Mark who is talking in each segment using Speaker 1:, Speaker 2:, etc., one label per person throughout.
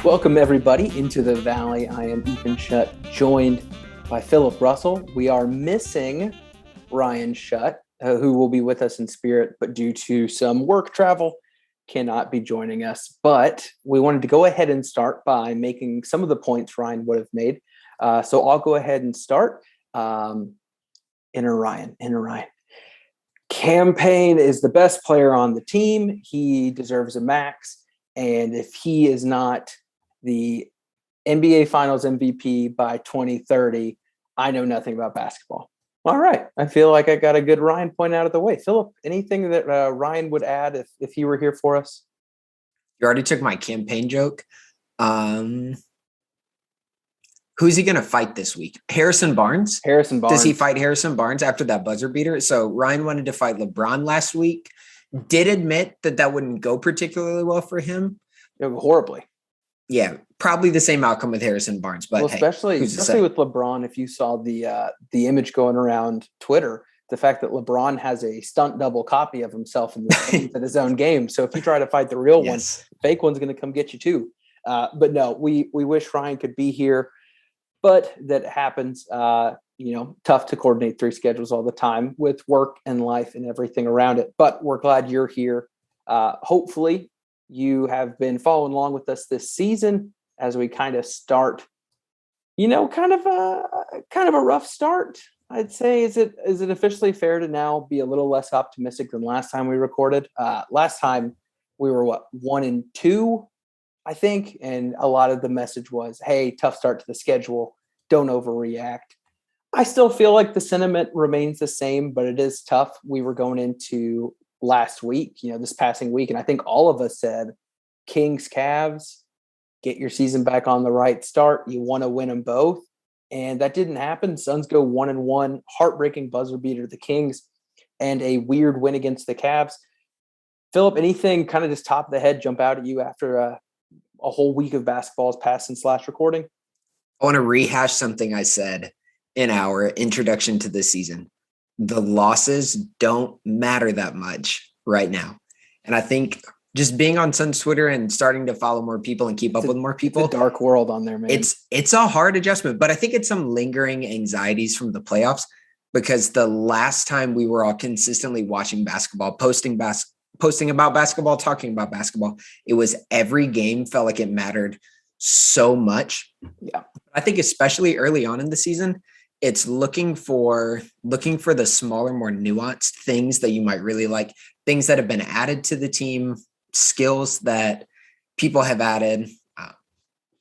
Speaker 1: Welcome, everybody, into the Valley. I am Ethan Shutt, joined by Philip Russell. We are missing Ryan Shutt, who will be with us in spirit, but due to some work travel, cannot be joining us. But we wanted to go ahead and start by making some of the points Ryan would have made. So I'll go ahead and start. Inner Ryan. Campaign is the best player on the team. He deserves a max. And if he is not the NBA Finals MVP by 2030, I know nothing about basketball. All right. I feel like I got a good Ryan point out of the way. Philip, anything that Ryan would add if he were here for us?
Speaker 2: You already took my campaign joke. Who's he going to fight this week? Harrison Barnes? Does he fight Harrison Barnes after that buzzer beater? So Ryan wanted to fight LeBron last week. Did admit that wouldn't go particularly well for him.
Speaker 1: Horribly.
Speaker 2: Yeah, probably the same outcome with Harrison Barnes. But
Speaker 1: especially with LeBron, if you saw the image going around Twitter, the fact that LeBron has a stunt double copy of himself in his own game. So if you try to fight the real one, fake one's going to come get you too. But no, we wish Ryan could be here. But that happens, tough to coordinate three schedules all the time with work and life and everything around it. But we're glad you're here. Hopefully you have been following along with us this season as we kind of start, kind of a rough start. I'd say, is it officially fair to now be a little less optimistic than last time we recorded? Last time we were 1-2. I think, and a lot of the message was, hey, tough start to the schedule. Don't overreact. I still feel like the sentiment remains the same, but it is tough. We were going into last week, this passing week, and I think all of us said, Kings, Cavs, get your season back on the right start. You want to win them both. And that didn't happen. Suns go 1-1, heartbreaking buzzer beater to the Kings, and a weird win against the Cavs. Philip, anything kind of just top of the head jump out at you after a whole week of basketball has passed since last recording?
Speaker 2: I want to rehash something I said in our introduction to this season. The losses don't matter that much right now. And I think just being on Suns Twitter and starting to follow more people and keep up with more people.
Speaker 1: It's a dark world on there, man.
Speaker 2: It's a hard adjustment, but I think it's some lingering anxieties from the playoffs, because the last time we were all consistently watching basketball, posting about basketball, talking about basketball, it was every game felt like it mattered so much.
Speaker 1: Yeah.
Speaker 2: I think especially early on in the season, it's looking for the smaller, more nuanced things that you might really like, things that have been added to the team, skills that people have added,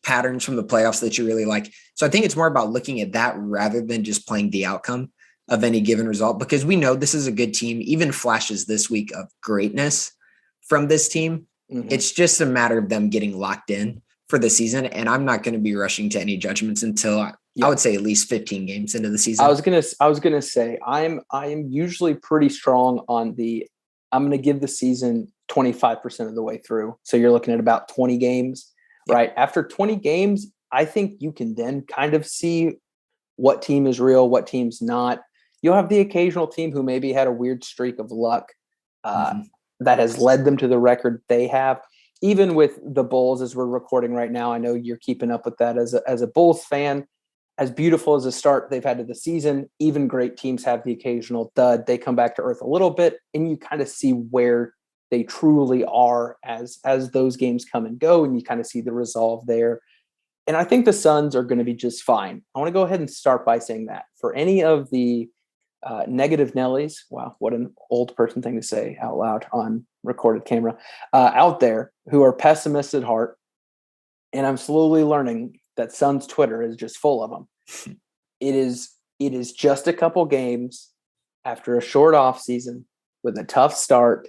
Speaker 2: patterns from the playoffs that you really like. So I think it's more about looking at that rather than just playing the outcome of any given result, because we know this is a good team, even flashes this week of greatness from this team. Mm-hmm. It's just a matter of them getting locked in for the season. And I'm not going to be rushing to any judgments until I would say at least 15 games into the season.
Speaker 1: I was going to say, I am usually pretty strong on I'm going to give the season 25% of the way through. So you're looking at about 20 games, right? After 20 games, I think you can then kind of see what team is real, what team's not. You'll have the occasional team who maybe had a weird streak of luck that has led them to the record they have. Even with the Bulls, as we're recording right now, I know you're keeping up with that as a Bulls fan. As beautiful as a start they've had to the season, even great teams have the occasional dud. They come back to earth a little bit, and you kind of see where they truly are as those games come and go, and you kind of see the resolve there. And I think the Suns are going to be just fine. I want to go ahead and start by saying that for any of the negative Nellies, wow, what an old person thing to say out loud on recorded camera, out there who are pessimists at heart, and I'm slowly learning that Suns Twitter is just full of them. It is just a couple games after a short off season with a tough start.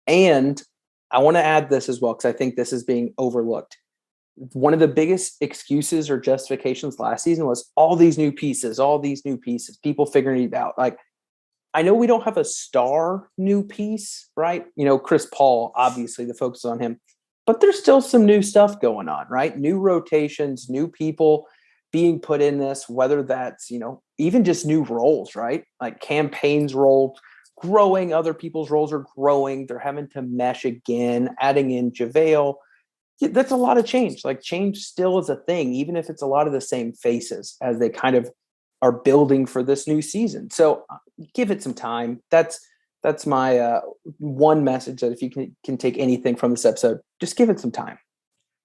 Speaker 1: And I want to add this as well, because I think this is being overlooked. One of the biggest excuses or justifications last season was all these new pieces, people figuring it out. Like, I know we don't have a star new piece, right? Chris Paul, obviously the focus is on him, but there's still some new stuff going on, right? New rotations, new people being put in this, whether that's, even just new roles, right? Like campaigns roles growing, other people's roles are growing. They're having to mesh again, adding in JaVale. Yeah, that's a lot of change. Like change still is a thing, even if it's a lot of the same faces as they kind of are building for this new season. So give it some time. That's my one message, that if you can take anything from this episode, just give it some time.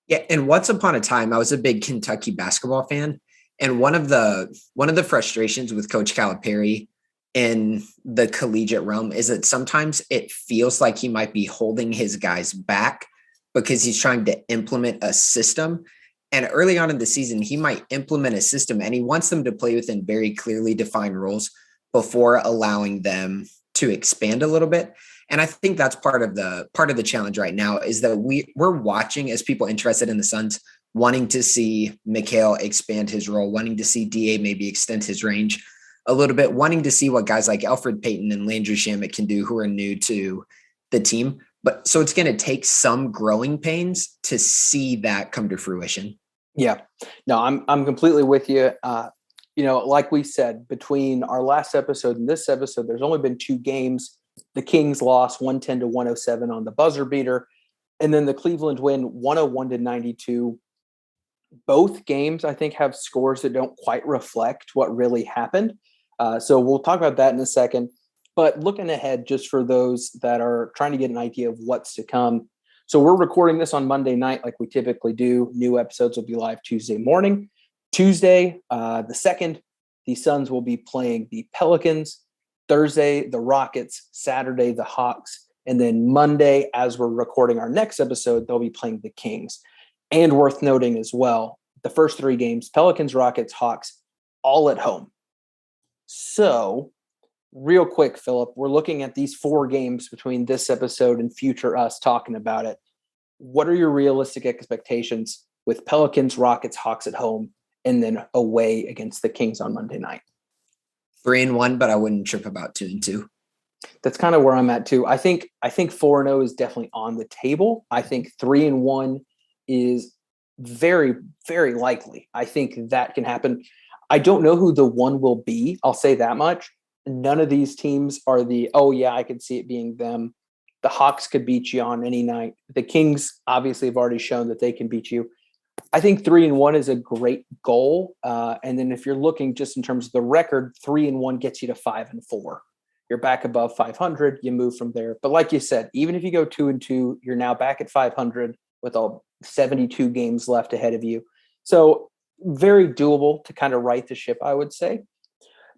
Speaker 2: Yeah, and once upon a time, I was a big Kentucky basketball fan, and one of the frustrations with Coach Calipari in the collegiate realm is that sometimes it feels like he might be holding his guys back because he's trying to implement a system. And early on in the season, he might implement a system and he wants them to play within very clearly defined rules before allowing them to expand a little bit. And I think that's part of the challenge right now, is that we're watching, as people interested in the Suns, wanting to see Mikal expand his role, wanting to see DA maybe extend his range a little bit, wanting to see what guys like Elfrid Payton and Landry Shamet can do, who are new to the team. But so it's going to take some growing pains to see that come to fruition.
Speaker 1: Yeah, no, I'm completely with you. Like we said, between our last episode and this episode, there's only been 2 games. The Kings lost 110-107 on the buzzer beater, and then the Cleveland win 101-92. Both games, I think, have scores that don't quite reflect what really happened. So we'll talk about that in a second. But looking ahead, just for those that are trying to get an idea of what's to come. So we're recording this on Monday night, like we typically do. New episodes will be live Tuesday morning. Tuesday, the 2nd, the Suns will be playing the Pelicans. Thursday, the Rockets. Saturday, the Hawks. And then Monday, as we're recording our next episode, they'll be playing the Kings. And worth noting as well, the first 3 games, Pelicans, Rockets, Hawks, all at home. So real quick, Philip, we're looking at these 4 games between this episode and future us talking about it. What are your realistic expectations with Pelicans, Rockets, Hawks at home, and then away against the Kings on Monday night?
Speaker 2: 3-1, but I wouldn't trip about 2-2.
Speaker 1: That's kind of where I'm at too. I think 4-0 is definitely on the table. I think 3-1 is very, very likely. I think that can happen. I don't know who the one will be. I'll say that much. None of these teams are I could see it being them. The Hawks could beat you on any night. The Kings obviously have already shown that they can beat you. I think 3-1 is a great goal. And then if you're looking just in terms of the record, 3-1 gets you to 5-4. You're back above 500. You move from there. But like you said, even if you go 2-2, you're now back at 500 with all 72 games left ahead of you. So very doable to kind of right the ship, I would say.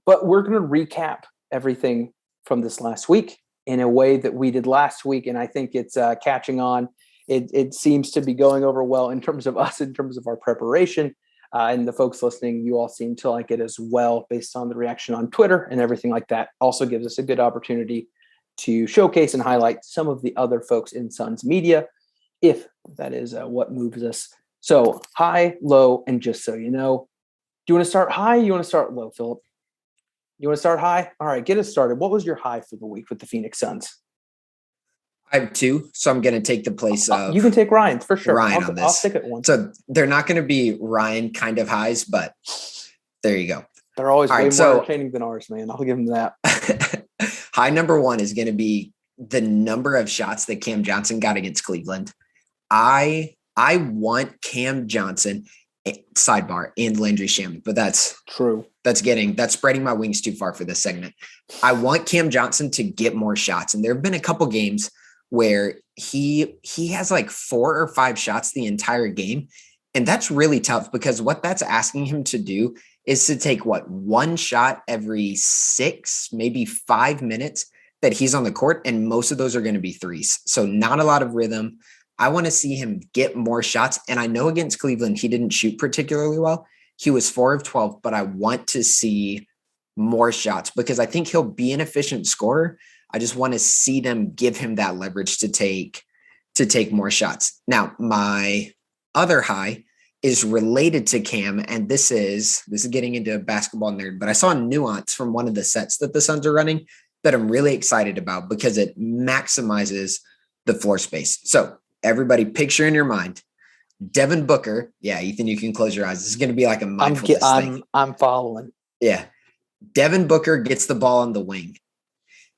Speaker 1: But we're going to recap everything from this last week in a way that we did last week. And I think it's catching on. It seems to be going over well in terms of us, in terms of our preparation. And the folks listening, you all seem to like it as well, based on the reaction on Twitter and everything like that. Also gives us a good opportunity to showcase and highlight some of the other folks in Suns media, if that is what moves us. So high, low, and just so you know. Do you want to start high? You want to start low, Philip? You want to start high? All right, get us started. What was your high for the week with the Phoenix Suns?
Speaker 2: I have 2, so I'm going to take the place of.
Speaker 1: You can take Ryan's for sure.
Speaker 2: I'll
Speaker 1: stick at 1.
Speaker 2: So they're not going to be Ryan kind of highs, but there you go.
Speaker 1: They're always way more entertaining than ours, man. I'll give them that.
Speaker 2: High number 1 is going to be the number of shots that Cam Johnson got against Cleveland. I want Cam Johnson, sidebar, and Landry Shamet, but that's
Speaker 1: true.
Speaker 2: That's spreading my wings too far for this segment. I want Cam Johnson to get more shots. And there have been a couple games where he has like 4 or 5 shots the entire game. And that's really tough, because what that's asking him to do is to take 1 shot every 6, maybe 5 minutes that he's on the court. And most of those are going to be threes. So not a lot of rhythm. I want to see him get more shots. And I know against Cleveland, he didn't shoot particularly well. He was 4 of 12, but I want to see more shots, because I think he'll be an efficient scorer. I just want to see them give him that leverage to take more shots. Now, my other high is related to Cam, and this is getting into a basketball nerd, but I saw a nuance from one of the sets that the Suns are running that I'm really excited about, because it maximizes the floor space. So everybody picture in your mind, Devin Booker. Yeah, Ethan, you can close your eyes. This is going to be like a mindfulness thing.
Speaker 1: I'm following.
Speaker 2: Yeah. Devin Booker gets the ball on the wing.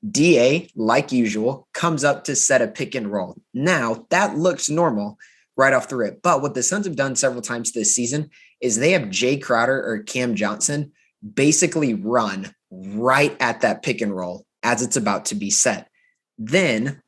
Speaker 2: DA, like usual, comes up to set a pick and roll. Now, that looks normal right off the rip. But what the Suns have done several times this season is they have Jay Crowder or Cam Johnson basically run right at that pick and roll as it's about to be set. Then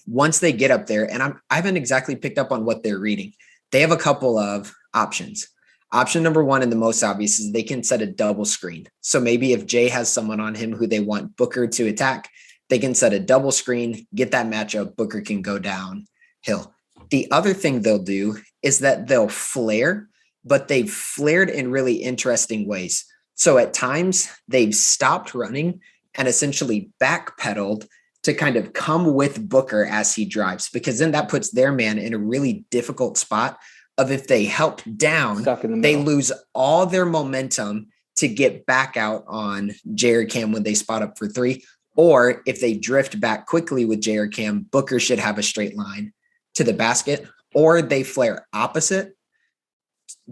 Speaker 2: once they get up there, and I haven't exactly picked up on what they're reading, they have a couple of options. Option number one, and the most obvious, is they can set a double screen. So maybe if Jay has someone on him who they want Booker to attack, they can set a double screen, get that matchup, Booker can go downhill. The other thing they'll do is that they'll flare, but they've flared in really interesting ways. So at times they've stopped running and essentially backpedaled to kind of come with Booker as he drives, because then that puts their man in a really difficult spot of if they help down, they lose all their momentum to get back out on Jay or Cam when they spot up for three. Or if they drift back quickly with Jay or Cam, Booker should have a straight line to the basket, or they flare opposite,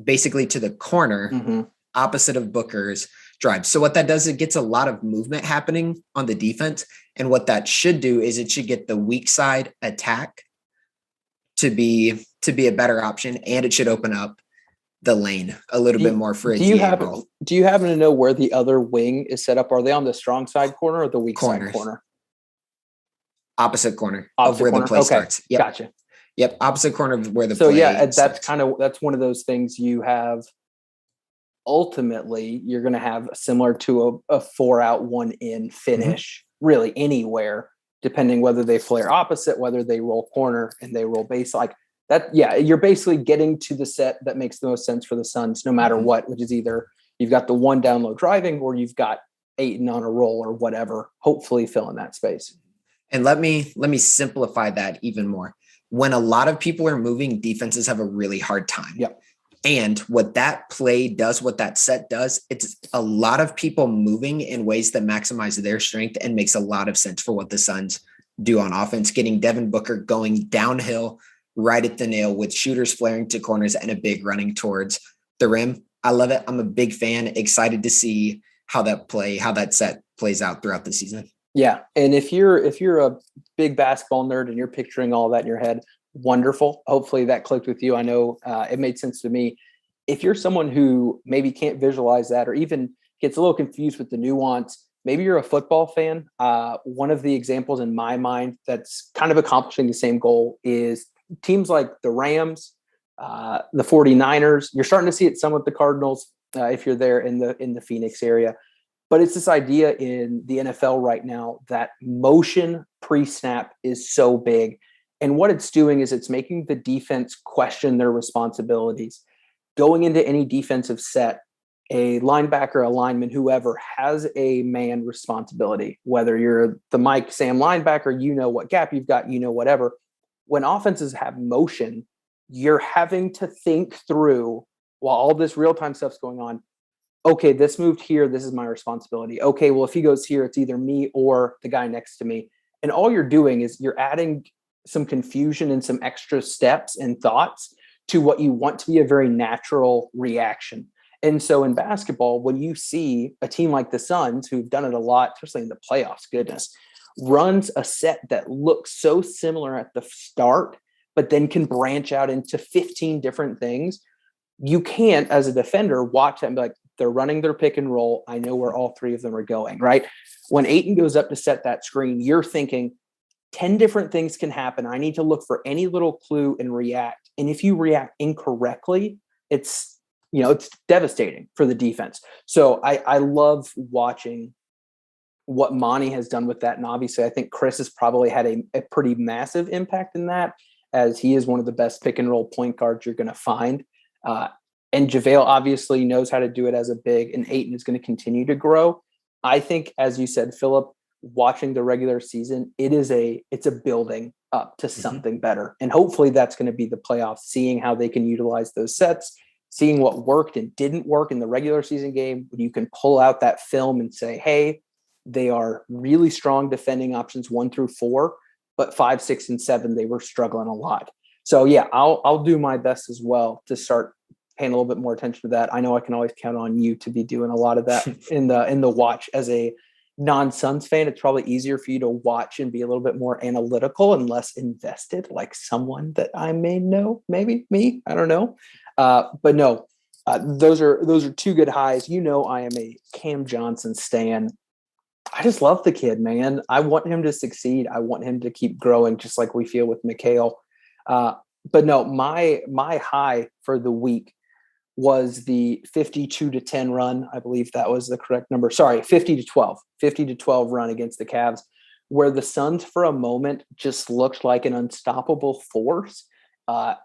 Speaker 2: basically to the corner, opposite of Booker's drive. So what that does, it gets a lot of movement happening on the defense. And what that should do is it should get the weak side attack to be a better option, and it should open up the lane a little bit more for a DA role.
Speaker 1: Do you happen to know where the other wing is set up? Are they on the strong side corner or the weak side corner?
Speaker 2: Opposite corner of where the play starts.
Speaker 1: Yep. Gotcha.
Speaker 2: Yep. Opposite corner of where the
Speaker 1: play
Speaker 2: starts.
Speaker 1: That's one of those things you have. Ultimately, you're going to have similar to a 4-out, 1-in finish, really anywhere, depending whether they flare opposite, whether they roll corner and they roll base like that. Yeah, you're basically getting to the set that makes the most sense for the Suns, no matter what, which is either you've got the one down low driving or you've got Ayton on a roll or whatever, hopefully filling that space.
Speaker 2: And let me simplify that even more. When a lot of people are moving, defenses have a really hard time.
Speaker 1: Yep.
Speaker 2: And what that play does, what that set does, it's a lot of people moving in ways that maximize their strength and makes a lot of sense for what the Suns do on offense, getting Devin Booker going downhill right at the nail with shooters flaring to corners and a big running towards the rim. I love it. I'm a big fan, excited to see how that set plays out throughout the season.
Speaker 1: Yeah. And if you're a big basketball nerd and you're picturing all that in your head, wonderful. Hopefully that clicked with you. I know it made sense to me. If you're someone who maybe can't visualize that or even gets a little confused with the nuance, maybe you're a football fan. One of the examples in my mind that's kind of accomplishing the same goal is teams like the Rams, the 49ers. You're starting to see it some with the Cardinals if you're there in the Phoenix area. But it's this idea in the NFL right now that motion pre-snap is so big. And what it's doing is it's making the defense question their responsibilities. Going into any defensive set, a linebacker, a lineman, whoever has a man responsibility, whether you're the Mike Sam linebacker, you know what gap you've got, you know, whatever. When offenses have motion, you're having to think through while all this real-time stuff's going on. Okay, this moved here. This is my responsibility. Okay, well, if he goes here, it's either me or the guy next to me. And all you're doing is you're adding some confusion and some extra steps and thoughts to what you want to be a very natural reaction. And so in basketball, when you see a team like the Suns, who've done it a lot, especially in the playoffs, goodness, runs a set that looks so similar at the start, but then can branch out into 15 different things, you can't, as a defender, watch that and be like, they're running their pick and roll. I know where all three of them are going, right? When Ayton goes up to set that screen, you're thinking 10 different things can happen. I need to look for any little clue and react. And if you react incorrectly, it's devastating for the defense. So I love watching what Monty has done with that. And obviously I think Chris has probably had a pretty massive impact in that, as he is one of the best pick and roll point guards you're going to find. And JaVale obviously knows how to do it as a big, and Ayton is going to continue to grow. I think, as you said, Philip, watching the regular season, it's a building up to something better. And hopefully that's going to be the playoffs, seeing how they can utilize those sets, seeing what worked and didn't work in the regular season game, when you can pull out that film and say, hey, they are really strong defending options 1 through 4, but 5, 6, and 7, they were struggling a lot. So yeah, I'll do my best as well to start paying a little bit more attention to that. I know I can always count on you to be doing a lot of that in the watch as a non-Suns fan, it's probably easier for you to watch and be a little bit more analytical and less invested, like someone that I may know, maybe me, I don't know. But no, those are two good highs. I am a Cam Johnson stan. I just love the kid, man. I want him to succeed. I want him to keep growing, just like we feel with Mikhail. But no, my high for the week was the 52-10 run. I believe that was the correct number. Sorry, 50-12 run against the Cavs, where the Suns for a moment just looked like an unstoppable force.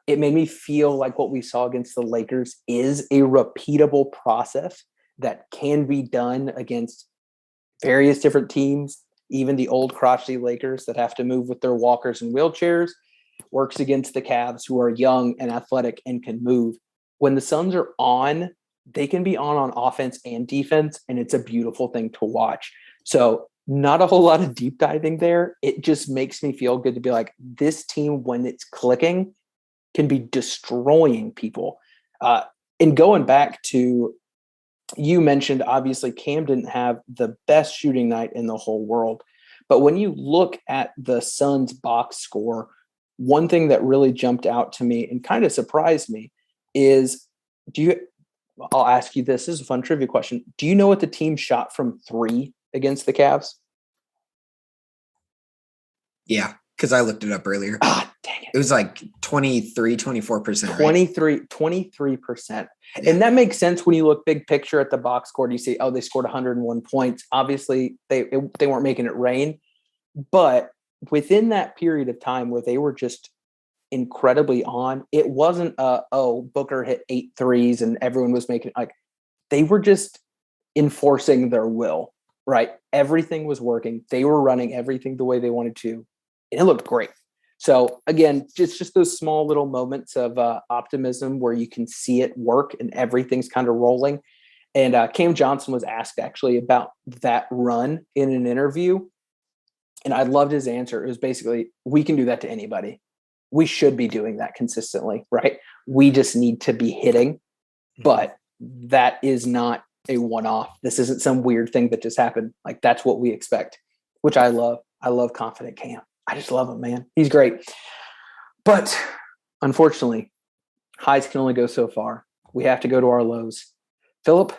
Speaker 1: It made me feel like what we saw against the Lakers is a repeatable process that can be done against various different teams, even the old crotchety Lakers that have to move with their walkers and wheelchairs, works against the Cavs who are young and athletic and can move. When the Suns are on, they can be on offense and defense, and it's a beautiful thing to watch. So not a whole lot of deep diving there. It just makes me feel good to be like, this team, when it's clicking, can be destroying people. And going back to, you mentioned, obviously, Cam didn't have the best shooting night in the whole world. But when you look at the Suns box score, one thing that really jumped out to me and kind of surprised me is, I'll ask you this. This is a fun trivia question. Do you know what the team shot from 3 against the Cavs?
Speaker 2: Yeah, because I looked it up earlier.
Speaker 1: Ah, dang it.
Speaker 2: It was like 24%.
Speaker 1: 23%. Yeah. And that makes sense when you look big picture at the box score. You see, they scored 101 points. Obviously, they weren't making it rain. But within that period of time where they were just incredibly on, it wasn't Booker hit 8 threes and everyone was making, like, they were just enforcing their will, right? Everything was working. They were running everything the way they wanted to, and it looked great. So again, just those small little moments of optimism where you can see it work and everything's kind of rolling. And Cam Johnson was asked actually about that run in an interview, and I loved his answer. It was basically, we can do that to anybody. We should be doing that consistently, right? We just need to be hitting, but that is not a one-off. This isn't some weird thing that just happened. Like, that's what we expect, which I love. I love confident Cam. I just love him, man. He's great. But unfortunately, highs can only go so far. We have to go to our lows. Philip,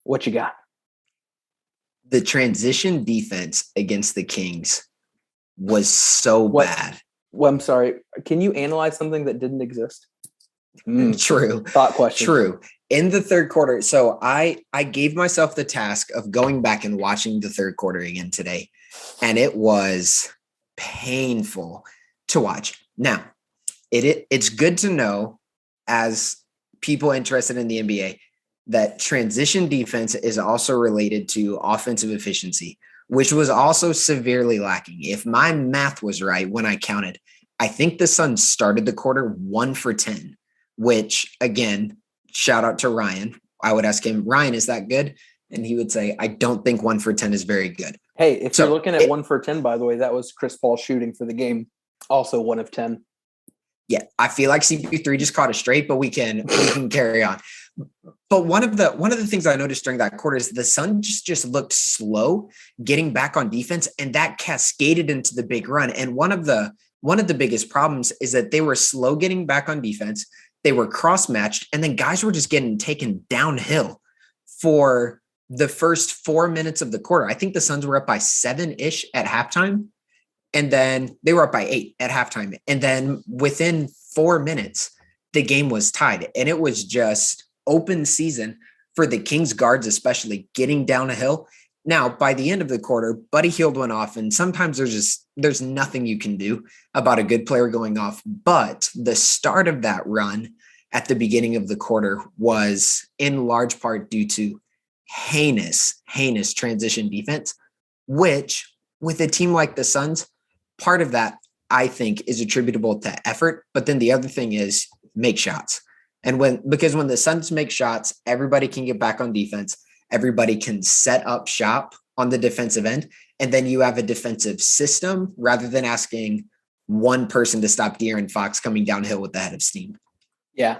Speaker 1: what you got?
Speaker 2: The transition defense against the Kings was so bad.
Speaker 1: Well, I'm sorry. Can you analyze something that didn't exist?
Speaker 2: True.
Speaker 1: Thought question.
Speaker 2: True. In the third quarter, so I gave myself the task of going back and watching the third quarter again today, and it was painful to watch. Now, it's good to know, as people interested in the NBA, that transition defense is also related to offensive efficiency, which was also severely lacking. If my math was right when I counted, I think the Suns started the quarter 1 for 10, which, again, shout out to Ryan. I would ask him, Ryan, is that good? And he would say, I don't think 1 for 10 is very good.
Speaker 1: Hey, if you're looking at 1 for 10, by the way, that was Chris Paul shooting for the game. Also 1 of 10.
Speaker 2: Yeah, I feel like CP3 just caught a straight, but we can carry on. But one of the things I noticed during that quarter is the Suns just looked slow getting back on defense, and that cascaded into the big run. And one of the biggest problems is that they were slow getting back on defense. They were cross-matched, and then guys were just getting taken downhill for the first 4 minutes of the quarter. I think the Suns were up by 7-ish at halftime, and then they were up by 8 at halftime. And then within 4 minutes, the game was tied, and it was just open season for the Kings guards, especially getting down a hill. Now, by the end of the quarter, Buddy Hield went off, and sometimes there's nothing you can do about a good player going off. But the start of that run at the beginning of the quarter was in large part due to heinous transition defense, which with a team like the Suns, part of that I think is attributable to effort. But then the other thing is make shots. And because when the Suns make shots, everybody can get back on defense. Everybody can set up shop on the defensive end. And then you have a defensive system rather than asking one person to stop De'Aaron Fox coming downhill with the head of steam.
Speaker 1: Yeah.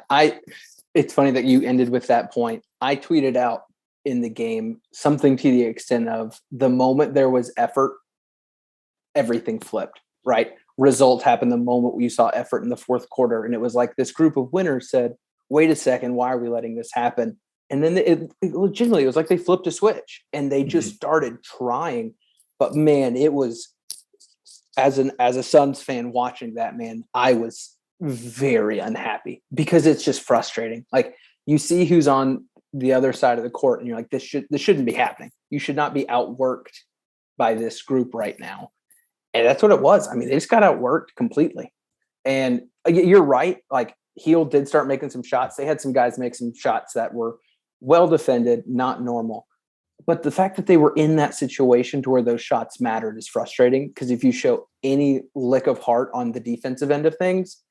Speaker 1: It's funny that you ended with that point. I tweeted out, in the game, something to the extent of the moment there was effort, everything flipped, right? Result happened the moment we saw effort in the fourth quarter. And it was like this group of winners said, wait a second, why are we letting this happen? And then it legitimately, it was like they flipped a switch and they just started trying. But man, it was, as a Suns fan watching that, man, I was very unhappy because it's just frustrating. Like, you see who's on the other side of the court and you're like, this shouldn't be happening. You should not be outworked by this group right now. And that's what it was. I mean, they just got outworked completely. And you're right. Like, Heel did start making some shots. They had some guys make some shots that were well defended, not normal. But the fact that they were in that situation to where those shots mattered is frustrating, because if you show any lick of heart on the defensive end of things,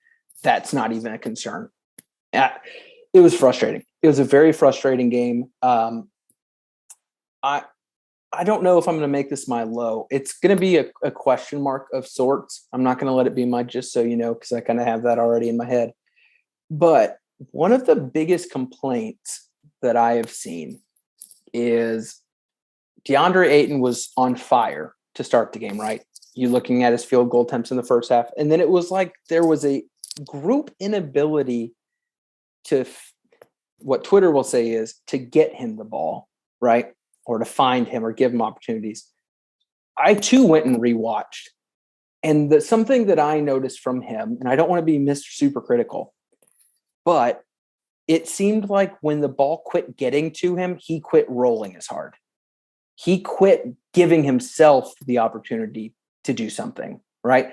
Speaker 1: that's not even a concern. It was frustrating. It was a very frustrating game. I don't know if I'm going to make this my low. It's going to be a question mark of sorts. I'm not going to let it be my just so you know, because I kind of have that already in my head. But one of the biggest complaints that I have seen is DeAndre Ayton was on fire to start the game, right? You're looking at his field goal attempts in the first half. And then it was like there was a group inability to, what Twitter will say is, to get him the ball, right? Or to find him or give him opportunities. I too went and rewatched. And something that I noticed from him, and I don't want to be Mr. Super critical, but it seemed like when the ball quit getting to him, he quit rolling as hard. He quit giving himself the opportunity to do something, right?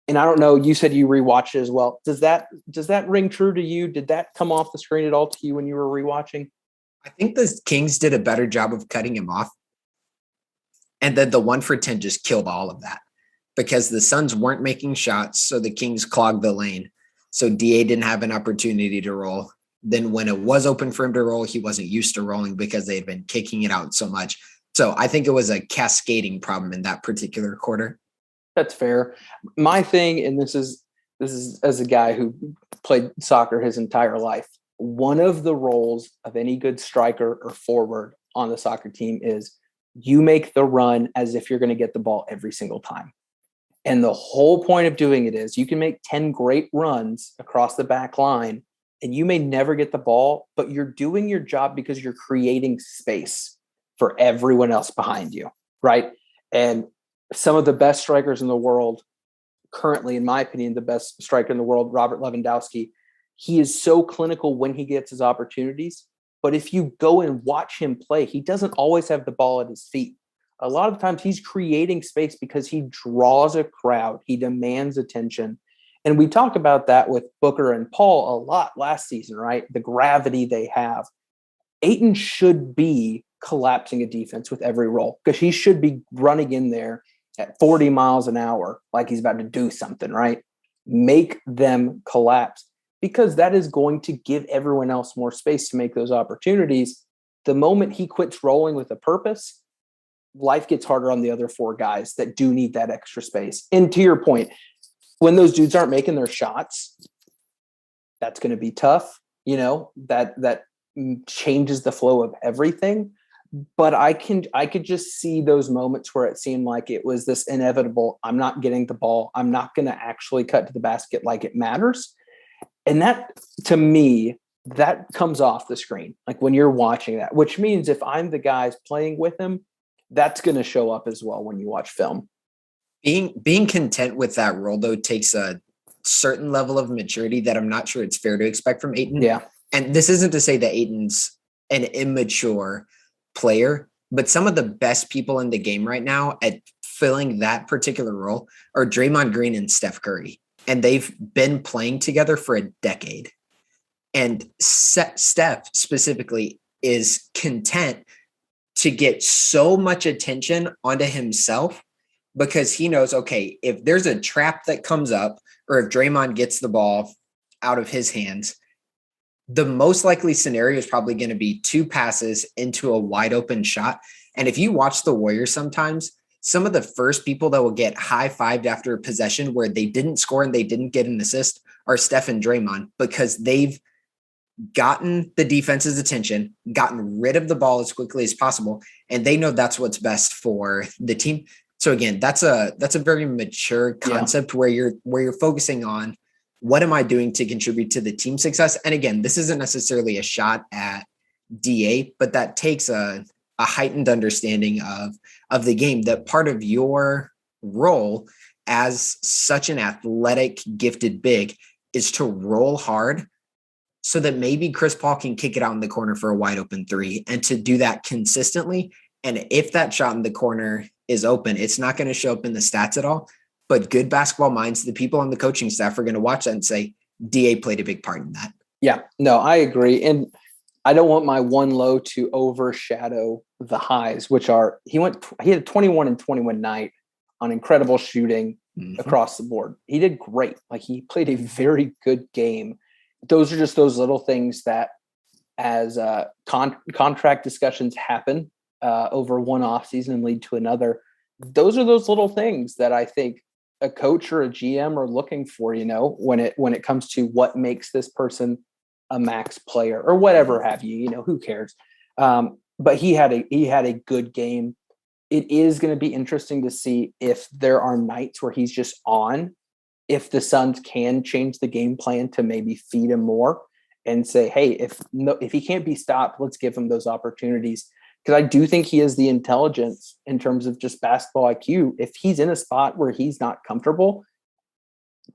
Speaker 1: And I don't know, you said you rewatched it as well. Does that ring true to you? Did that come off the screen at all to you when you were rewatching?
Speaker 2: I think the Kings did a better job of cutting him off. And then the 1 for 10 just killed all of that, because the Suns weren't making shots. So the Kings clogged the lane. So DA didn't have an opportunity to roll. Then when it was open for him to roll, he wasn't used to rolling because they had been kicking it out so much. So I think it was a cascading problem in that particular quarter.
Speaker 1: That's fair. My thing, and this is as a guy who played soccer his entire life, one of the roles of any good striker or forward on the soccer team is you make the run as if you're going to get the ball every single time. And the whole point of doing it is you can make 10 great runs across the back line and you may never get the ball, but you're doing your job because you're creating space for everyone else behind you, right? And some of the best strikers in the world currently, in my opinion, the best striker in the world, Robert Lewandowski, he is so clinical when he gets his opportunities. But if you go and watch him play, he doesn't always have the ball at his feet. A lot of times he's creating space because he draws a crowd. He demands attention. And we talk about that with Booker and Paul a lot last season, right? The gravity they have. Ayton should be collapsing a defense with every roll, because he should be running in there at 40 miles an hour like he's about to do something, right? Make them collapse, because that is going to give everyone else more space to make those opportunities. The moment he quits rolling with a purpose, life gets harder on the other 4 guys that do need that extra space. And to your point, when those dudes aren't making their shots, that's going to be tough. You know, that changes the flow of everything. But I could just see those moments where it seemed like it was this inevitable, I'm not getting the ball, I'm not going to actually cut to the basket like it matters. And that, to me, that comes off the screen, like when you're watching that, which means if I'm the guys playing with him, that's going to show up as well when you watch film.
Speaker 2: Being content with that role, though, takes a certain level of maturity that I'm not sure it's fair to expect from Ayton.
Speaker 1: Yeah.
Speaker 2: And this isn't to say that Ayton's an immature player, but some of the best people in the game right now at filling that particular role are Draymond Green and Steph Curry. And they've been playing together for a decade. And Steph specifically is content to get so much attention onto himself, because he knows, okay, if there's a trap that comes up, or if Draymond gets the ball out of his hands, the most likely scenario is probably going to be 2 passes into a wide open shot. And if you watch the Warriors sometimes, some of the first people that will get high-fived after a possession where they didn't score and they didn't get an assist are Steph and Draymond, because they've gotten the defense's attention, gotten rid of the ball as quickly as possible, and they know that's what's best for the team. So again, that's a very mature concept where you're focusing on what am I doing to contribute to the team success. And again, this isn't necessarily a shot at DA, but that takes a heightened understanding of the game, that part of your role as such an athletic, gifted big is to roll hard so that maybe Chris Paul can kick it out in the corner for a wide open three, and to do that consistently. And if that shot in the corner is open, it's not going to show up in the stats at all. But good basketball minds, the people on the coaching staff, are going to watch that and say, DA played a big part in that.
Speaker 1: Yeah, no, I agree. And I don't want my one low to overshadow the highs, which are he had a 21 and 21 night on incredible shooting across the board. He did great. Like, he played a very good game. Those are just those little things that, as contract discussions happen over one offseason and lead to another, those are those little things that I think a coach or a GM are looking for, when it comes to what makes this person a max player or whatever have you, who cares? But he had a good game. It is going to be interesting to see if there are nights where he's just on, if the Suns can change the game plan to maybe feed him more and say, hey, if he can't be stopped, let's give him those opportunities. Because I do think he has the intelligence in terms of just basketball IQ. If he's in a spot where he's not comfortable,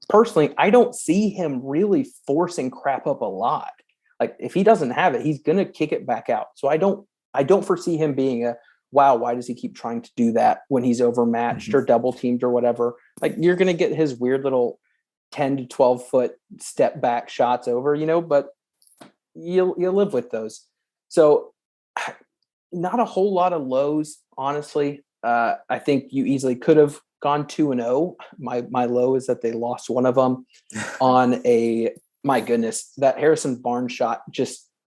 Speaker 1: personally, I don't see him really forcing crap up a lot. Like, if he doesn't have it, he's going to kick it back out. So I don't foresee him being wow, why does he keep trying to do that when he's overmatched or double teamed or whatever? Like, you're going to get his weird little 10 to 12 foot step back shots over, but you'll live with those. So not a whole lot of lows, honestly. I think you easily could have gone 2-0. My low is that they lost one of them on my goodness, that Harrison Barnes shot,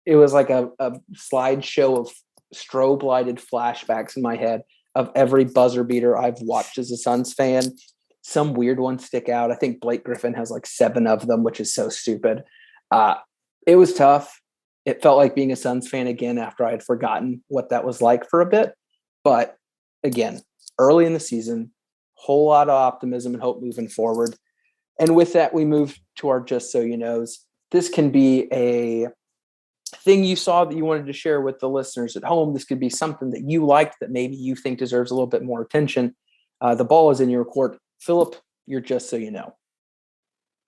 Speaker 1: it was like a slideshow of strobe lighted flashbacks in my head of every buzzer beater I've watched as a Suns fan. Some weird ones stick out. I think Blake Griffin has like 7 of them, which is so stupid. It was tough. It felt like being a Suns fan again after I had forgotten what that was like for a bit. But again, early in the season, whole lot of optimism and hope moving forward. And with that, we move to our Just So You Knows. This can be a thing you saw that you wanted to share with the listeners at home. This could be something that you liked that maybe you think deserves a little bit more attention. The ball is in your court. Philip, you're Just So You Know.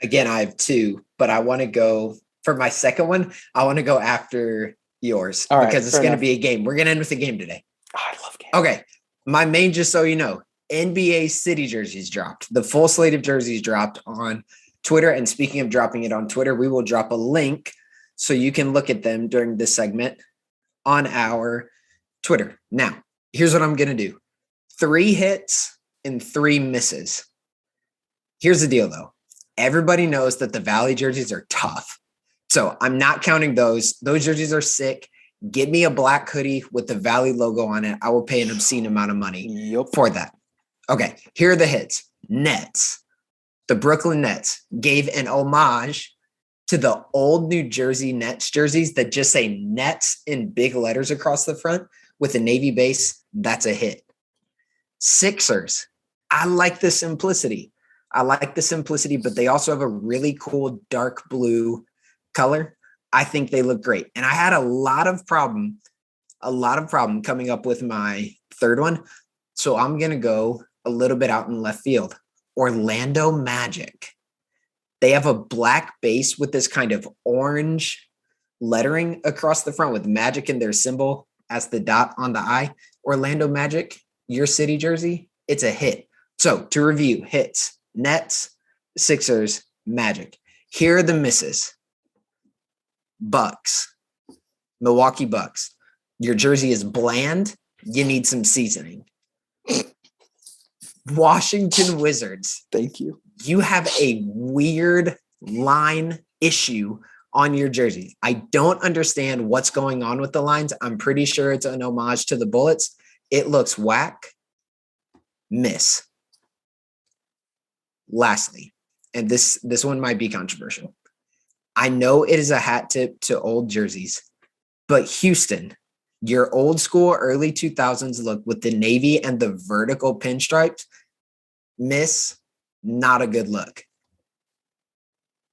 Speaker 2: Again, I have 2, but I want to go for my second one. I want to go after yours because it's going to be a game. We're going to end with a game today.
Speaker 1: Oh, I love games.
Speaker 2: Okay. My main Just So You Know, NBA City jerseys dropped. The full slate of jerseys dropped on Twitter. And speaking of dropping it on Twitter, we will drop a link so you can look at them during this segment on our Twitter. Now, here's what I'm going to do. 3 hits and 3 misses. Here's the deal, though. Everybody knows that the Valley jerseys are tough. So I'm not counting those. Those jerseys are sick. Give me a black hoodie with the Valley logo on it. I will pay an obscene amount of money for that. Okay, here are the hits. Nets. The Brooklyn Nets gave an homage to the old New Jersey Nets jerseys that just say Nets in big letters across the front with a navy base. That's a hit. Sixers. I like the simplicity. But they also have a really cool dark blue color. I think they look great. And I had a lot of problem coming up with my third one. So I'm going to go a little bit out in left field. Orlando Magic. They have a black base with this kind of orange lettering across the front with Magic in their symbol as the dot on the I. Orlando Magic, your city jersey, it's a hit. So to review, hits, Nets, Sixers, Magic. Here are the misses. Bucks, Milwaukee Bucks. Your jersey is bland. You need some seasoning. Washington Wizards.
Speaker 1: Thank you.
Speaker 2: You have a weird line issue on your jersey. I don't understand what's going on with the lines. I'm pretty sure it's an homage to the Bullets. It looks whack. Miss. Lastly, and this one might be controversial. I know it is a hat tip to old jerseys, but Houston, your old school early 2000s look with the navy and the vertical pinstripes, not a good look.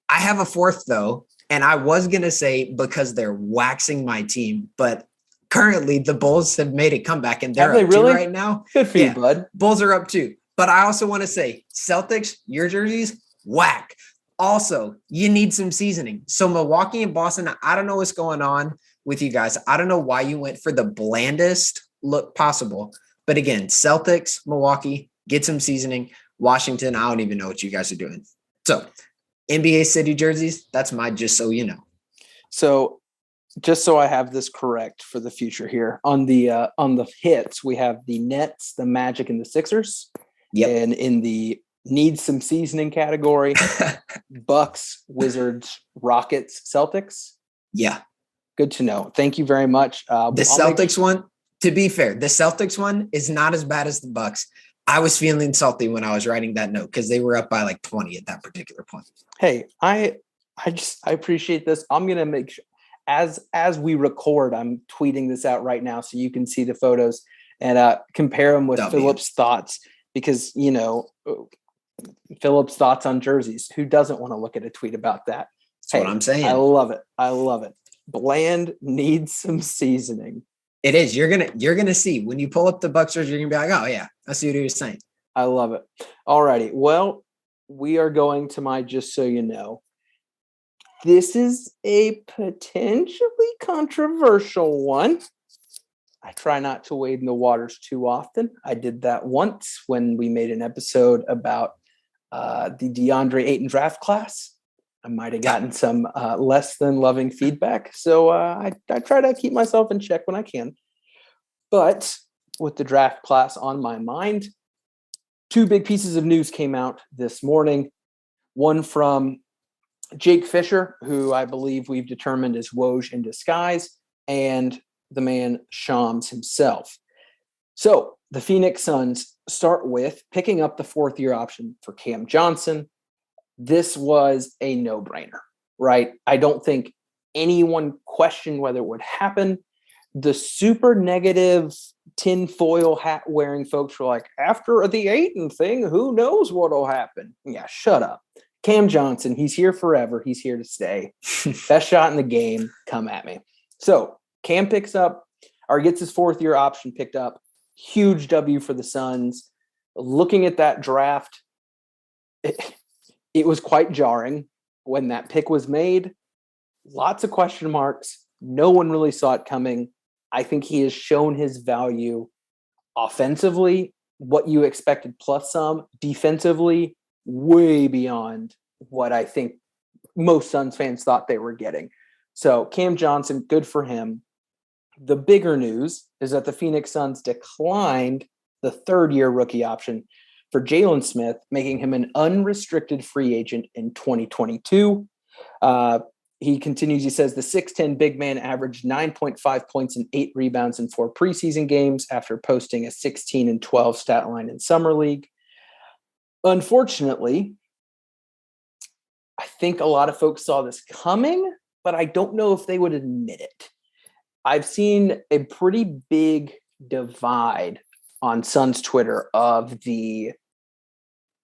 Speaker 2: I have a fourth though, and I was going to say because they're waxing my team, but currently the Bulls have made a comeback and they're
Speaker 1: Have they
Speaker 2: up
Speaker 1: really?
Speaker 2: two right now.
Speaker 1: Good for you, bud.
Speaker 2: Bulls are up two. But I also want to say Celtics, your jerseys, whack. Also, you need some seasoning. So Milwaukee and Boston, I don't know what's going on with you guys. I don't know why you went for the blandest look possible. But again, Celtics, Milwaukee, get some seasoning. Washington, I don't even know what you guys are doing. So NBA City jerseys, that's my just so you know.
Speaker 1: So just so I have this correct for the future here, on the hits, we have the Nets, the Magic, and the Sixers.
Speaker 2: Yep.
Speaker 1: And in the needs some seasoning category, Bucks, Wizards, Rockets, Celtics.
Speaker 2: Yeah.
Speaker 1: Good to know. Thank you very much.
Speaker 2: The Celtics one, to be fair, the Celtics one is not as bad as the Bucks. I was feeling salty when I was writing that note because they were up by like 20 at that particular point.
Speaker 1: Hey, I appreciate this. I'm going to make sure as we record, I'm tweeting this out right now so you can see the photos and compare them with Philip's thoughts. Because, you know, Philip's thoughts on jerseys. Who doesn't want to look at a tweet about that?
Speaker 2: That's what I'm saying.
Speaker 1: I love it. Bland needs some seasoning.
Speaker 2: It is. You're gonna see when you pull up the Bucks jersey, you're gonna be like, oh yeah, I see what he was saying.
Speaker 1: I love it. All righty. Well, we are going to my just so you know. This is a potentially controversial one. I try not to wade in the waters too often. I did that once when we made an episode about the DeAndre Ayton draft class. I might have gotten some less than loving feedback. So I try to keep myself in check when I can. But with the draft class on my mind, two big pieces of news came out this morning. One from Jake Fisher, who I believe we've determined is Woj in disguise, and the man Shams himself. So the Phoenix Suns start with picking up the fourth-year option for Cam Johnson. This was a no-brainer, right? I don't think anyone questioned whether it would happen. The super negative tinfoil hat wearing folks were like, after the Ayton thing, who knows what'll happen? Yeah, shut up. Cam Johnson, he's here forever. He's here to stay. Best shot in the game. Come at me. So Cam gets his fourth-year option picked up. Huge W for the Suns. Looking at that draft, it was quite jarring when that pick was made. Lots of question marks. No one really saw it coming. I think he has shown his value offensively, what you expected plus some. Defensively, way beyond what I think most Suns fans thought they were getting. So Cam Johnson, good for him. The bigger news is that the Phoenix Suns declined the third-year rookie option for Jalen Smith, making him an unrestricted free agent in 2022. He continues, he says, the 6'10 big man averaged 9.5 points and 8 rebounds in 4 preseason games after posting a 16-12 stat line in Summer League. Unfortunately, I think a lot of folks saw this coming, but I don't know if they would admit it. I've seen a pretty big divide on Suns Twitter of the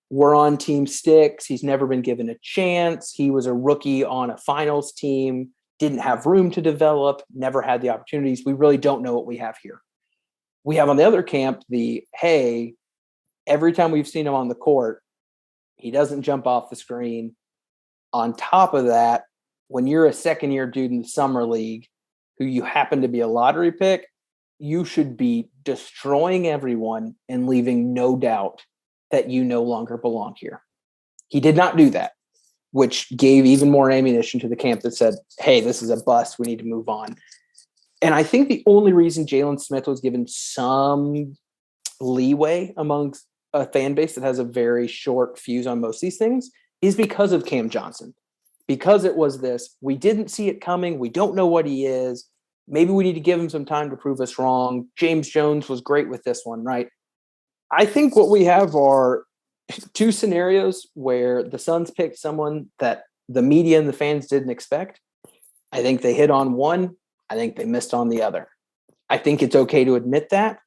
Speaker 1: we're on team sticks. He's never been given a chance. He was a rookie on a finals team, didn't have room to develop, never had the opportunities. We really don't know what we have here. We have on the other camp hey, every time we've seen him on the court, he doesn't jump off the screen. On top of that, when you're a second-year dude in the Summer League, who you happen to be a lottery pick, you should be destroying everyone and leaving no doubt that you no longer belong here. He did not do that, which gave even more ammunition to the camp that said, hey, this is a bust. We need to move on. And I think the only reason Jalen Smith was given some leeway amongst a fan base that has a very short fuse on most of these things is because of Cam Johnson. Because it was this, we didn't see it coming. We don't know what he is. Maybe we need to give him some time to prove us wrong. James Jones was great with this one, right? I think what we have are two scenarios where the Suns picked someone that the media and the fans didn't expect. I think they hit on one. I think they missed on the other. I think it's okay to admit that.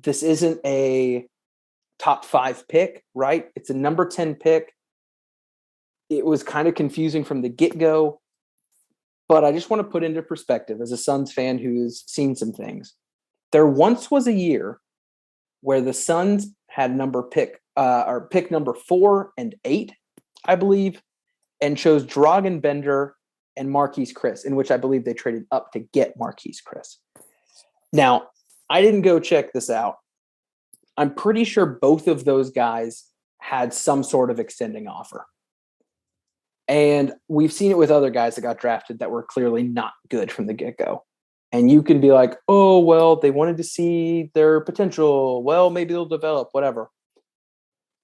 Speaker 1: This isn't a top 5 pick, right? It's a number 10 pick. It was kind of confusing from the get-go, but I just want to put into perspective as a Suns fan who's seen some things. There once was a year where the Suns had pick number 4 and 8, I believe, and chose Dragan Bender and Marquise Chris, in which I believe they traded up to get Marquise Chris. Now, I didn't go check this out. I'm pretty sure both of those guys had some sort of extending offer. And we've seen it with other guys that got drafted that were clearly not good from the get-go. And you can be like, oh, well, they wanted to see their potential. Well, maybe they'll develop, whatever.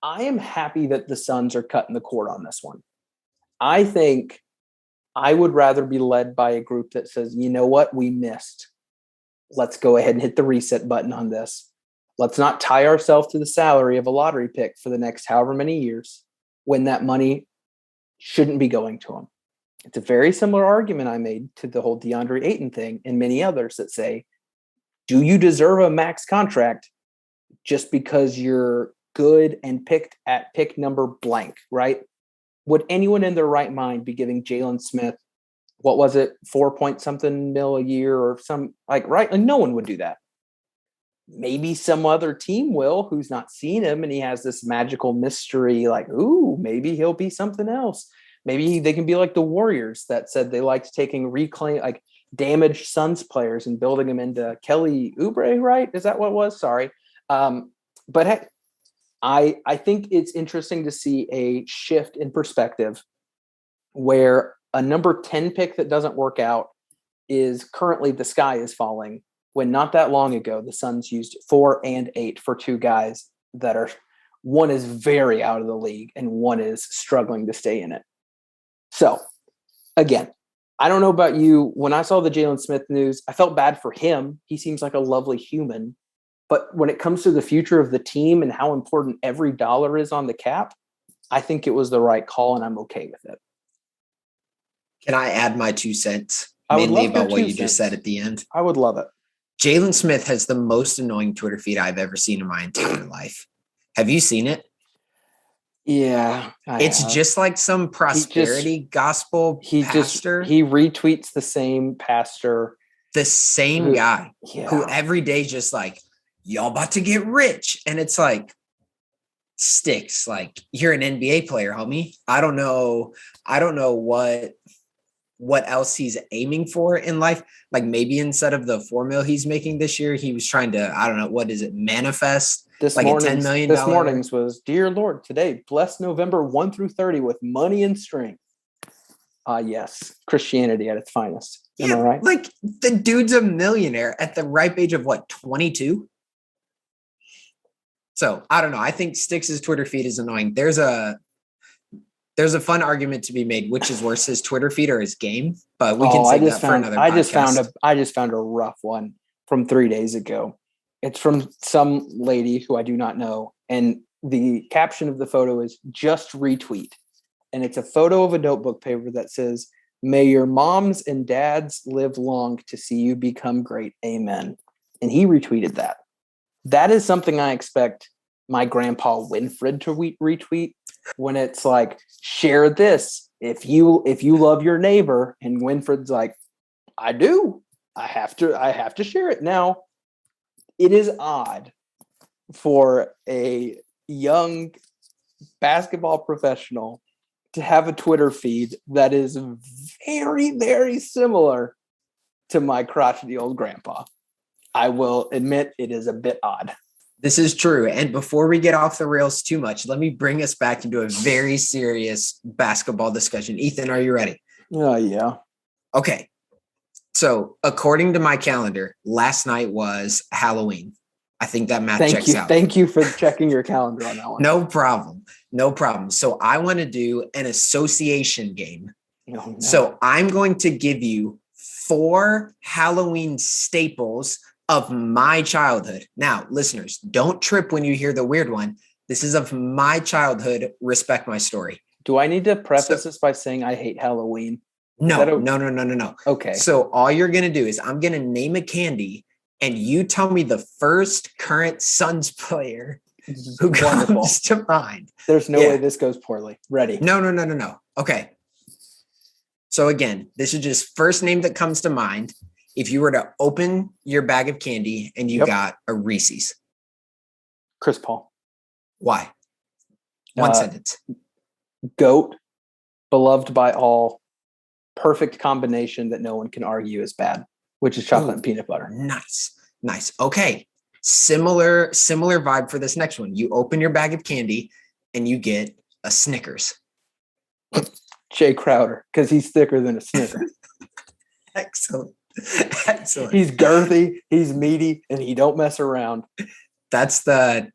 Speaker 1: I am happy that the Suns are cutting the cord on this one. I think I would rather be led by a group that says, you know what, we missed. Let's go ahead and hit the reset button on this. Let's not tie ourselves to the salary of a lottery pick for the next however many years when that money shouldn't be going to them. It's a very similar argument I made to the whole DeAndre Ayton thing and many others that say, do you deserve a max contract just because you're good and picked at pick number blank, right? Would anyone in their right mind be giving Jalen Smith, what was it, 4-point-something mil a year or some, like, right? Like, no one would do that. Maybe some other team will who's not seen him and he has this magical mystery, like, ooh, maybe he'll be something else. Maybe they can be like the Warriors that said they liked taking like damaged Suns players and building them into Kelly Oubre, right? Is that what it was? Sorry. But hey, I think it's interesting to see a shift in perspective where a number 10 pick that doesn't work out is currently the sky is falling, when not that long ago, the Suns used 4 and 8 for 2 guys that are, one is very out of the league and one is struggling to stay in it. So again, I don't know about you. When I saw the Jalen Smith news, I felt bad for him. He seems like a lovely human. But when it comes to the future of the team and how important every dollar is on the cap, I think it was the right call and I'm okay with it.
Speaker 2: Can I add my 2 cents? Mainly about what you just said at the end.
Speaker 1: I would love it.
Speaker 2: Jalen Smith has the most annoying Twitter feed I've ever seen in my entire life. Have you seen it?
Speaker 1: Yeah.
Speaker 2: It's just like some prosperity gospel pastor.
Speaker 1: He retweets the same pastor.
Speaker 2: The same guy who every day just like, y'all about to get rich. And it's like, Sticks, like, you're an NBA player, homie. I don't know what else he's aiming for in life. Like, maybe instead of the $4 million he's making this year, he was trying to, I don't know, what is it, manifest
Speaker 1: this
Speaker 2: like $10 million.
Speaker 1: This morning's was, dear Lord, today, bless November 1 through 30 with money and strength. Yes, Christianity at its finest. Am I right?
Speaker 2: Like, the dude's a millionaire at the ripe age of what, 22? So I don't know. I think Sticks' Twitter feed is annoying. There's a fun argument to be made, which is worse, his Twitter feed or his game. But we can say that for another podcast.
Speaker 1: I just found a rough one from 3 days ago. It's from some lady who I do not know. And the caption of the photo is just retweet. And it's a photo of a notebook paper that says, may your moms and dads live long to see you become great. Amen. And he retweeted that. That is something I expect my grandpa Winfred to retweet when it's like, share this if you love your neighbor. And Winfred's like, I do. I have to share it. Now, it is odd for a young basketball professional to have a Twitter feed that is very, very similar to my crotchety old grandpa. I will admit it is a bit odd.
Speaker 2: This is true. And before we get off the rails too much, let me bring us back into a very serious basketball discussion. Ethan, are you ready?
Speaker 1: Yeah.
Speaker 2: Okay. So according to my calendar, last night was Halloween. I think that math checks out.
Speaker 1: Thank you for checking your calendar on that one.
Speaker 2: No problem. So I want to do an association game.
Speaker 1: No.
Speaker 2: So I'm going to give you 4 Halloween staples of my childhood. Now, listeners, don't trip when you hear the weird one. This is of my childhood. Respect my story.
Speaker 1: Do I need to preface
Speaker 2: So-
Speaker 1: this by saying I hate Halloween?
Speaker 2: No.
Speaker 1: Okay.
Speaker 2: So all you're going to do is I'm going to name a candy and you tell me the first current Suns player who
Speaker 1: Wonderful.
Speaker 2: comes to mind.
Speaker 1: There's no
Speaker 2: Yeah.
Speaker 1: way this goes poorly. Ready?
Speaker 2: No. Okay. So again, this is just first name that comes to mind. If you were to open your bag of candy and you got a Reese's,
Speaker 1: Chris Paul.
Speaker 2: why? One
Speaker 1: Uh,
Speaker 2: sentence.
Speaker 1: GOAT, beloved by all, perfect combination that no one can argue is bad, which is chocolate and peanut butter.
Speaker 2: Nice. Okay. Similar vibe for this next one. You open your bag of candy and you get a Snickers.
Speaker 1: Jay Crowder, because he's thicker than a Snicker.
Speaker 2: Excellent.
Speaker 1: He's girthy, he's meaty, and he don't mess around.
Speaker 2: That's the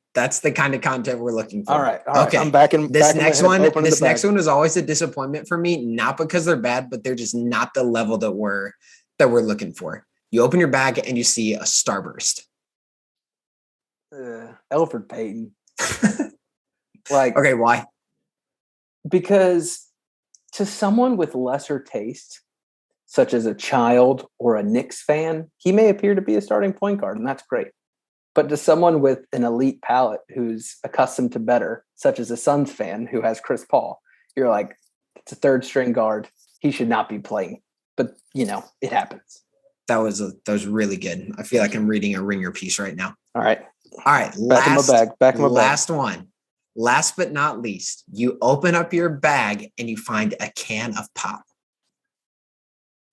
Speaker 2: kind of content we're looking for.
Speaker 1: All right.
Speaker 2: Okay.
Speaker 1: I'm backing
Speaker 2: This next one
Speaker 1: is
Speaker 2: is always a disappointment for me, not because they're bad, but they're just not the level that we're looking for. You open your bag and you see a Starburst.
Speaker 1: Elfrid Payton. Like,
Speaker 2: okay, why?
Speaker 1: Because to someone with lesser taste, such as a child or a Knicks fan, he may appear to be a starting point guard, and that's great. But to someone with an elite palate who's accustomed to better, such as a Suns fan who has Chris Paul, you're like, it's a third string guard. He should not be playing. But, it happens.
Speaker 2: That was really good. I feel like I'm reading a Ringer piece right now.
Speaker 1: All right.
Speaker 2: Back in my bag. Last one. Last but not least, you open up your bag and you find a can of pop.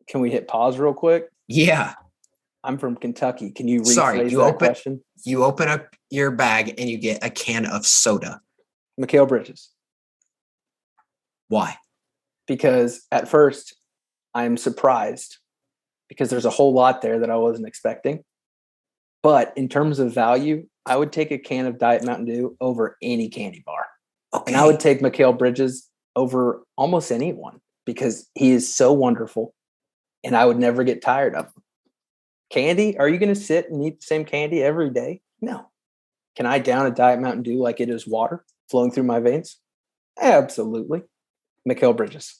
Speaker 1: Can we hit pause real quick?
Speaker 2: Yeah.
Speaker 1: I'm from Kentucky. Can you rephrase that question?
Speaker 2: You open up your bag and you get a can of soda.
Speaker 1: Mikal Bridges.
Speaker 2: Why?
Speaker 1: Because at first I'm surprised because there's a whole lot there that I wasn't expecting. But in terms of value, I would take a can of Diet Mountain Dew over any candy bar. Okay. And I would take Mikal Bridges over almost anyone because he is so wonderful and I would never get tired of him. Candy? Are you going to sit and eat the same candy every day? No. Can I down a Diet Mountain Dew like it is water flowing through my veins? Absolutely. Mikal Bridges.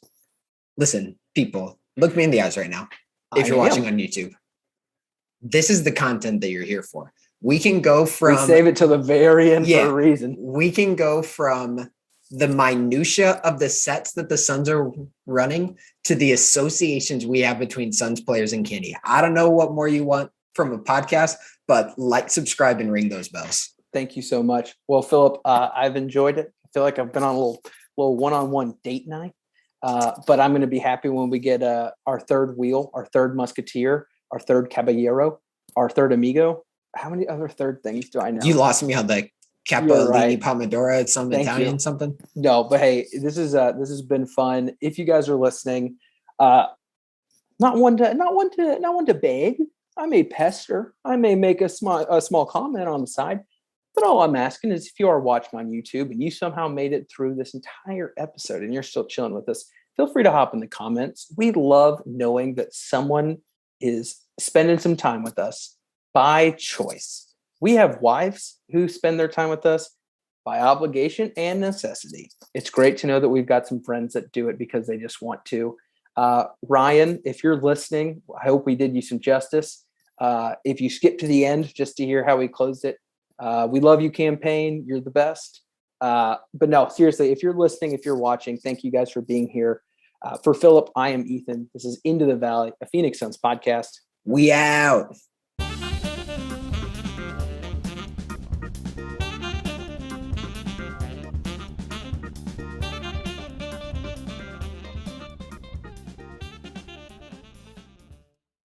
Speaker 2: Listen, people, look me in the eyes right now. If you're watching on YouTube, this is the content that you're here for. We can go from...
Speaker 1: We save it to the very end for a reason.
Speaker 2: We can go from the minutia of the sets that the Suns are running to the associations we have between Suns players and candy. I don't know what more you want from a podcast, but like, subscribe, and ring those bells.
Speaker 1: Thank you so much. Well, Philip, I've enjoyed it. I feel like I've been on a little one-on-one date night, but I'm going to be happy when we get our third wheel, our third musketeer, our third caballero, our third amigo. How many other third things do I know?
Speaker 2: You lost me on the Capellini Pomodoro. It's some Italian something.
Speaker 1: No, but hey, this has been fun. If you guys are listening, not one to beg. I may pester. I may make a small comment on the side. But all I'm asking is if you are watching on YouTube and you somehow made it through this entire episode and you're still chilling with us, feel free to hop in the comments. We love knowing that someone is spending some time with us by choice. We have wives who spend their time with us by obligation and necessity. It's great to know that we've got some friends that do it because they just want to. Ryan, if you're listening, I hope we did you some justice. If you skip to the end just to hear how we closed it, we love you, campaign. You're the best. But no, seriously, if you're listening, if you're watching, thank you guys for being here. For Philip, I am Ethan. This is Into the Valley, a Phoenix Suns podcast.
Speaker 2: We out.